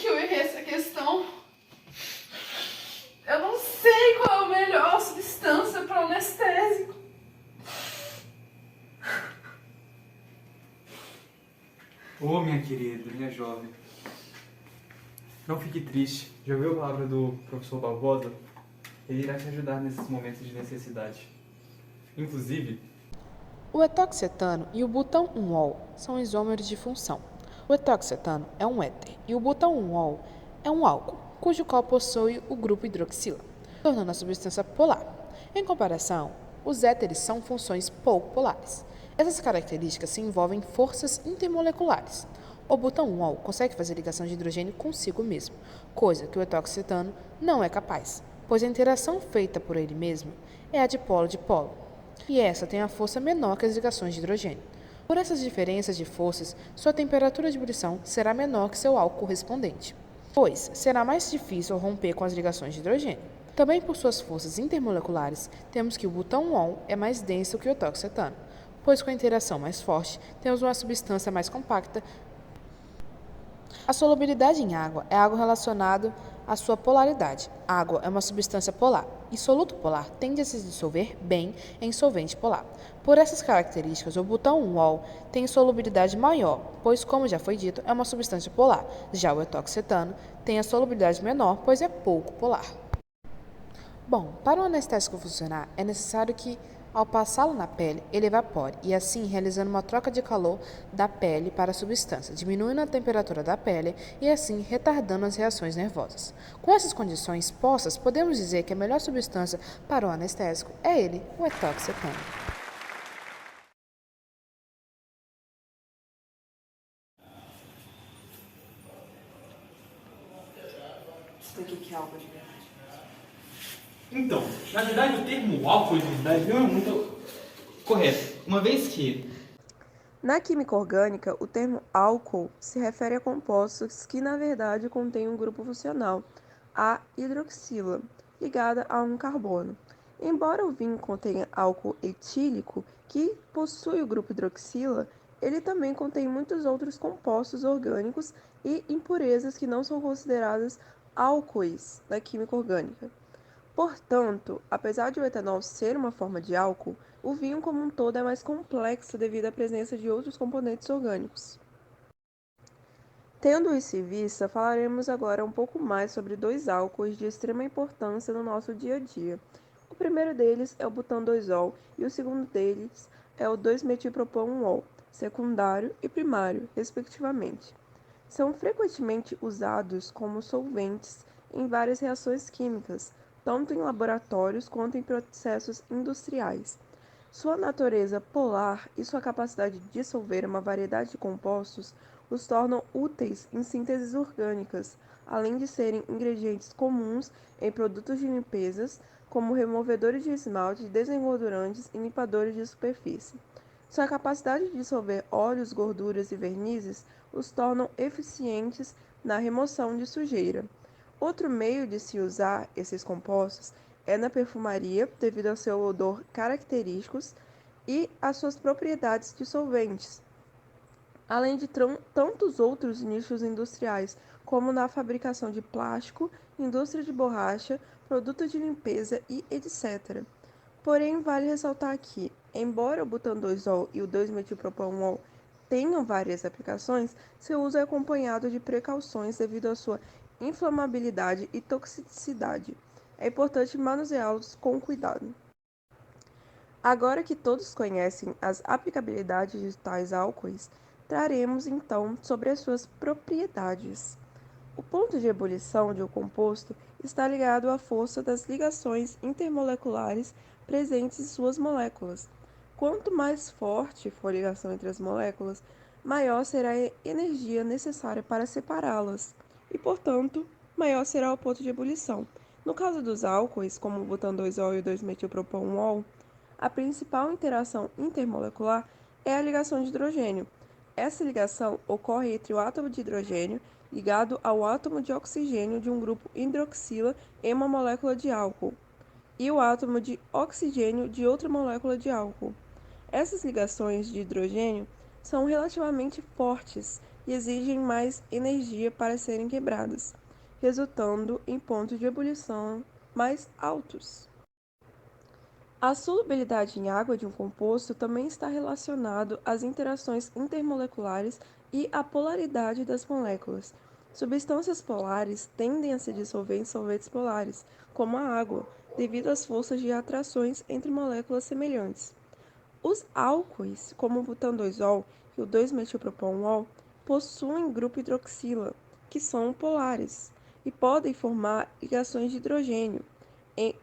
que eu errei essa questão. Eu não sei qual é a melhor substância para anestésico. Ô, minha querida, minha jovem, não fique triste. Já ouviu a palavra do professor Barbosa? Ele irá te ajudar nesses momentos de necessidade. Inclusive, O etoxetano e o butanol são isômeros de função. O etoxetano é um éter e o butanol é um álcool, cujo qual possui o grupo hidroxila, tornando a substância polar. Em comparação, os éteres são funções pouco polares. Essas características se envolvem em forças intermoleculares. O butanol consegue fazer ligação de hidrogênio consigo mesmo, coisa que o etoxetano não é capaz, pois a interação feita por ele mesmo é a de polo, e essa tem a força menor que as ligações de hidrogênio. Por essas diferenças de forças, sua temperatura de ebulição será menor que seu álcool correspondente, pois será mais difícil romper com as ligações de hidrogênio. Também por suas forças intermoleculares, temos que o butanol é mais denso que o etoxetano, pois com a interação mais forte, temos uma substância mais compacta. A solubilidade em água é algo relacionado à sua polaridade. A água é uma substância polar e soluto polar tende a se dissolver bem em solvente polar. Por essas características, o butanol tem solubilidade maior, pois, como já foi dito, é uma substância polar. Já o etoxetano tem a solubilidade menor, pois é pouco polar. Bom, para o anestésico funcionar, é necessário que, ao passá-lo na pele, ele evapore e, assim, realizando uma troca de calor da pele para a substância, diminuindo a temperatura da pele e, assim, retardando as reações nervosas. Com essas condições postas, podemos dizer que a melhor substância para o anestésico é ele, o etoxetano. Explique o que é álcool de verdade. então, na verdade o termo álcool de verdade não é muito correto, uma vez que Na química orgânica, o termo álcool se refere a compostos que, na verdade, contêm um grupo funcional, a hidroxila, ligada a um carbono. Embora o vinho contenha álcool etílico, que possui o grupo hidroxila, ele também contém muitos outros compostos orgânicos e impurezas que não são consideradas álcoois na química orgânica. Portanto, apesar de o etanol ser uma forma de álcool, o vinho como um todo é mais complexo devido à presença de outros componentes orgânicos. Tendo isso em vista, falaremos agora um pouco mais sobre dois álcoois de extrema importância no nosso dia a dia. O primeiro deles é o butandoisol e o segundo deles é o 2-metilpropanol, secundário e primário, respectivamente. São frequentemente usados como solventes em várias reações químicas, tanto em laboratórios quanto em processos industriais. Sua natureza polar e sua capacidade de dissolver uma variedade de compostos os tornam úteis em sínteses orgânicas, além de serem ingredientes comuns em produtos de limpezas, como removedores de esmalte, desengordurantes e limpadores de superfície. Sua capacidade de dissolver óleos, gorduras e vernizes os tornam eficientes na remoção de sujeira. Outro meio de se usar esses compostos é na perfumaria, devido ao seu odor característicos e às suas propriedades dissolventes, além de tantos outros nichos industriais, como na fabricação de plástico, indústria de borracha, produtos de limpeza e etc. Porém, vale ressaltar que, embora o butandoisol e o 2-metilpropanol tenham várias aplicações, seu uso é acompanhado de precauções devido à sua inflamabilidade e toxicidade. É importante manuseá-los com cuidado. Agora que todos conhecem as aplicabilidades de tais álcoois, traremos então sobre as suas propriedades. O ponto de ebulição de um composto está ligado à força das ligações intermoleculares presentes em suas moléculas. Quanto mais forte for a ligação entre as moléculas, maior será a energia necessária para separá-las, e, portanto, maior será o ponto de ebulição. No caso dos álcoois, como o butandoisol e o 2-metilpropanol, a principal interação intermolecular é a ligação de hidrogênio. Essa ligação ocorre entre o átomo de hidrogênio ligado ao átomo de oxigênio de um grupo hidroxila em uma molécula de álcool e o átomo de oxigênio de outra molécula de álcool. Essas ligações de hidrogênio são relativamente fortes e exigem mais energia para serem quebradas, resultando em pontos de ebulição mais altos. A solubilidade em água de um composto também está relacionado às interações intermoleculares e à polaridade das moléculas. Substâncias polares tendem a se dissolver em solventes polares, como a água, devido às forças de atrações entre moléculas semelhantes. Os álcoois, como o butan-2-ol e o 2-metilpropon-ol, possuem grupo hidroxila, que são polares, e podem formar ligações de hidrogênio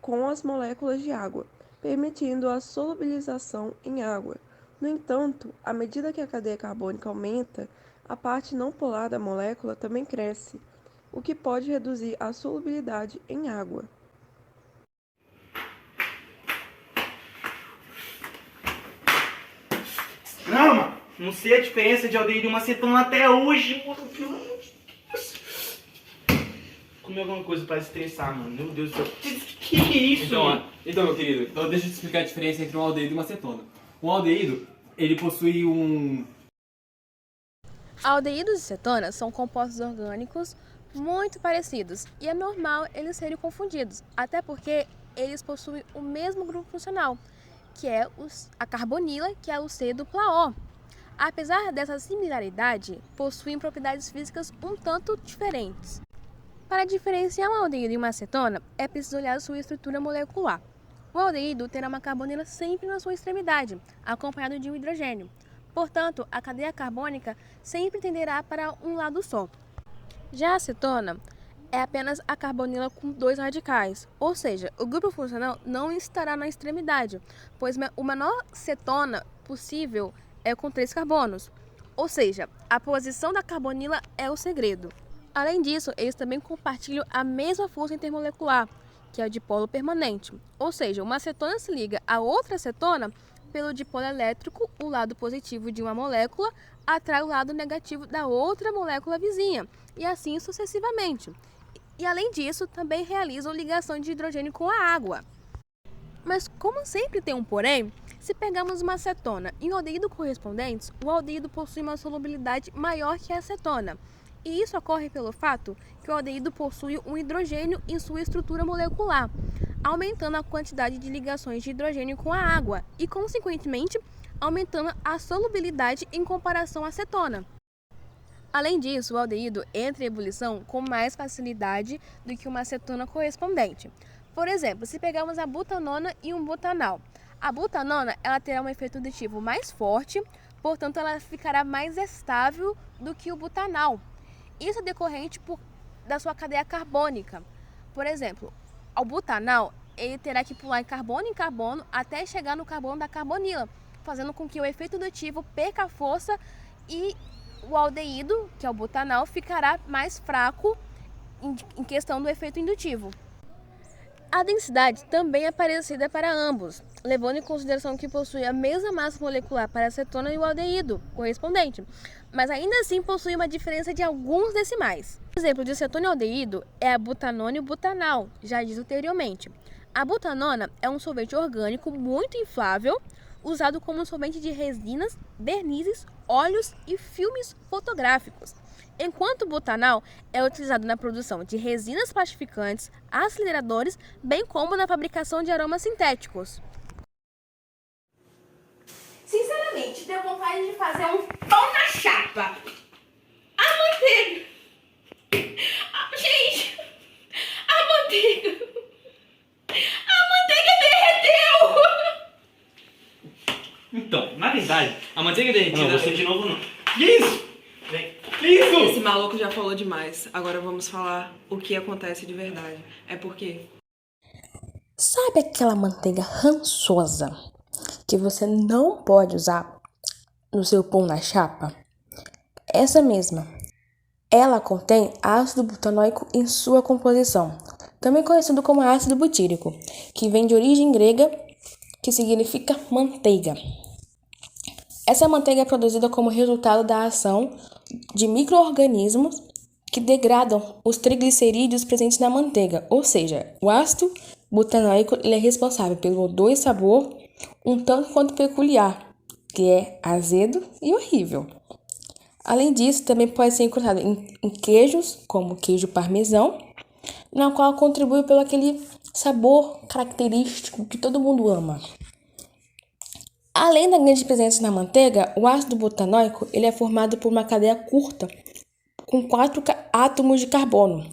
com as moléculas de água, permitindo a solubilização em água. No entanto, à medida que a cadeia carbônica aumenta, a parte não polar da molécula também cresce, o que pode reduzir a solubilidade em água. Não, mano, não sei a diferença de aldeído e uma acetona até hoje, mano. Pelo amor de Deus. Comer alguma coisa pra estressar, mano. Meu Deus do céu. Que é isso, mano? Então, meu querido, então deixa eu te explicar a diferença entre um aldeído e uma acetona. Um aldeído, ele possui um... Aldeídos e cetonas são compostos orgânicos muito parecidos e é normal eles serem confundidos, até porque eles possuem o mesmo grupo funcional, que é a carbonila, que é o C-dupla-O. Apesar dessa similaridade, possuem propriedades físicas um tanto diferentes. Para diferenciar um aldeído e uma acetona, é preciso olhar sua estrutura molecular. O aldeído terá uma carbonila sempre na sua extremidade, acompanhado de um hidrogênio. Portanto, a cadeia carbônica sempre tenderá para um lado só. Já a acetona é apenas a carbonila com 2 radicais, ou seja, o grupo funcional não estará na extremidade, pois o menor cetona possível é com 3 carbonos, ou seja, a posição da carbonila é o segredo. Além disso, eles também compartilham a mesma força intermolecular, que é o dipolo permanente, ou seja, uma acetona se liga a outra acetona pelo dipolo elétrico, o lado positivo de uma molécula atrai o lado negativo da outra molécula vizinha, e assim sucessivamente. E além disso, também realizam ligação de hidrogênio com a água. Mas como sempre tem um porém, se pegarmos uma acetona em aldeído correspondentes, o aldeído possui uma solubilidade maior que a acetona. E isso ocorre pelo fato que o aldeído possui um hidrogênio em sua estrutura molecular, aumentando a quantidade de ligações de hidrogênio com a água e, consequentemente, aumentando a solubilidade em comparação à acetona. Além disso, o aldeído entra em ebulição com mais facilidade do que uma acetona correspondente. Por exemplo, se pegarmos a butanona e um butanal, a butanona ela terá um efeito aditivo mais forte, portanto ela ficará mais estável do que o butanal. Isso é decorrente da sua cadeia carbônica. Por exemplo, o butanal ele terá que pular em carbono até chegar no carbono da carbonila, fazendo com que o efeito aditivo perca a força e o aldeído, que é o butanal, ficará mais fraco em questão do efeito indutivo. A densidade também é parecida para ambos, levando em consideração que possui a mesma massa molecular para a acetona e o aldeído correspondente, mas ainda assim possui uma diferença de alguns decimais. O exemplo de cetona e aldeído é a butanona e o butanal, já dito anteriormente. A butanona é um solvente orgânico muito inflável, usado como solvente de resinas, vernizes, óleos e filmes fotográficos, enquanto o butanal é utilizado na produção de resinas plastificantes, aceleradores, bem como na fabricação de aromas sintéticos. Sinceramente, deu vontade de fazer um pão na chapa. A manteiga. Gente, a manteiga. A manteiga derreteu. Então, na verdade, a manteiga derretida... Não, você de novo não. Que isso? Vem. Que isso? Esse maluco já falou demais. Agora vamos falar o que acontece de verdade. É porque... Sabe aquela manteiga rançosa que você não pode usar no seu pão na chapa? Essa mesma. Ela contém ácido butanoico em sua composição, também conhecido como ácido butírico, que vem de origem grega, que significa manteiga. Essa manteiga é produzida como resultado da ação de micro-organismos que degradam os triglicerídeos presentes na manteiga, ou seja, o ácido butanoico ele é responsável pelo odor e sabor um tanto quanto peculiar, que é azedo e horrível. Além disso, também pode ser encontrado em queijos, como queijo parmesão, na qual contribui pelo aquele sabor característico que todo mundo ama. Além da grande presença na manteiga, o ácido butanóico ele é formado por uma cadeia curta com 4 átomos de carbono.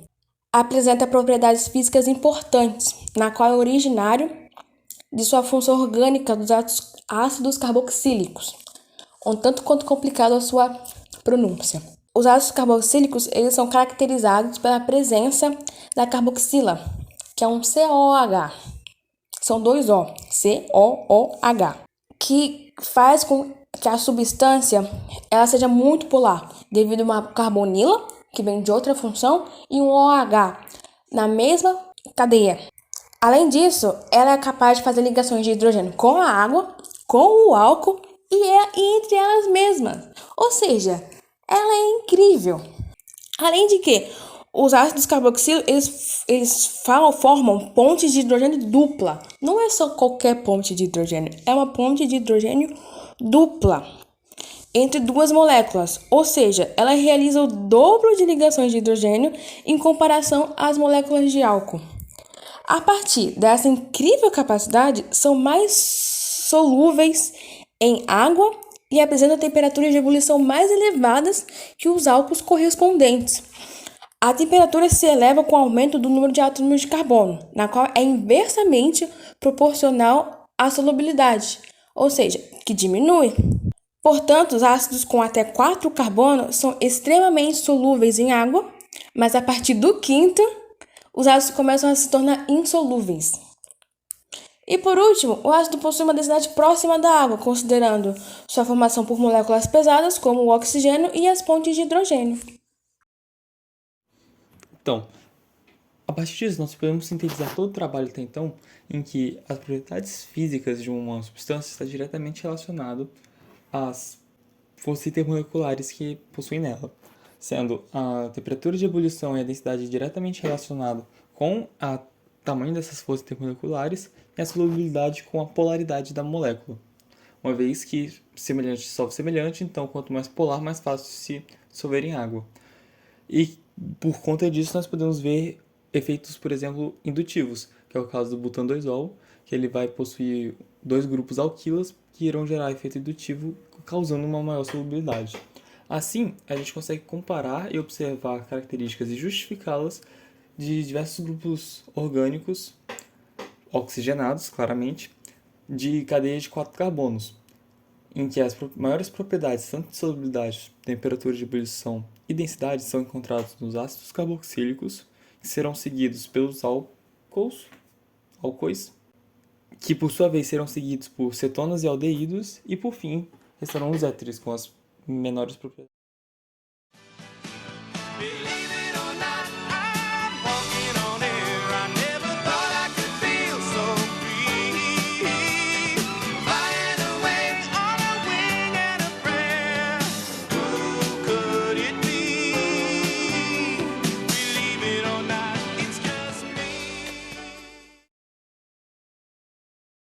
Apresenta propriedades físicas importantes, na qual é originário de sua função orgânica dos ácidos carboxílicos, um tanto quanto complicado a sua pronúncia. Os ácidos carboxílicos eles são caracterizados pela presença da carboxila, que é um COOH. São 2 O, COOH, que faz com que a substância ela seja muito polar, devido a uma carbonila, que vem de outra função, e um OH na mesma cadeia. Além disso, ela é capaz de fazer ligações de hidrogênio com a água, com o álcool e entre elas mesmas. Ou seja, ela é incrível. Além de que os ácidos carboxílicos eles formam pontes de hidrogênio dupla. Não é só qualquer ponte de hidrogênio, é uma ponte de hidrogênio dupla entre 2 moléculas, ou seja, ela realiza o dobro de ligações de hidrogênio em comparação às moléculas de álcool. A partir dessa incrível capacidade, são mais solúveis em água e apresentam temperaturas de ebulição mais elevadas que os álcools correspondentes. A temperatura se eleva com o aumento do número de átomos de carbono, na qual é inversamente proporcional à solubilidade, ou seja, que diminui. Portanto, os ácidos com até 4 carbonos são extremamente solúveis em água, mas a partir do 5º, os ácidos começam a se tornar insolúveis. E por último, o ácido possui uma densidade próxima da água, considerando sua formação por moléculas pesadas, como o oxigênio e as pontes de hidrogênio. Então, a partir disso, nós podemos sintetizar todo o trabalho até então em que as propriedades físicas de uma substância está diretamente relacionado às forças intermoleculares que possuem nela, sendo a temperatura de ebulição e a densidade diretamente relacionado com o tamanho dessas forças intermoleculares e a solubilidade com a polaridade da molécula. Uma vez que semelhante dissolve semelhante, então quanto mais polar, mais fácil se dissolver em água. E por conta disso nós podemos ver efeitos, por exemplo, indutivos, que é o caso do butan-2-ol, que ele vai possuir 2 grupos alquilas que irão gerar efeito indutivo, causando uma maior solubilidade. Assim, a gente consegue comparar e observar características e justificá-las de diversos grupos orgânicos, oxigenados, claramente, de cadeias de 4 carbonos, em que as maiores propriedades, tanto de solubilidade, temperatura de ebulição e densidade, são encontradas nos ácidos carboxílicos, que serão seguidos pelos álcoois, que por sua vez serão seguidos por cetonas e aldeídos, e por fim, restarão os éteres com as menores propriedades.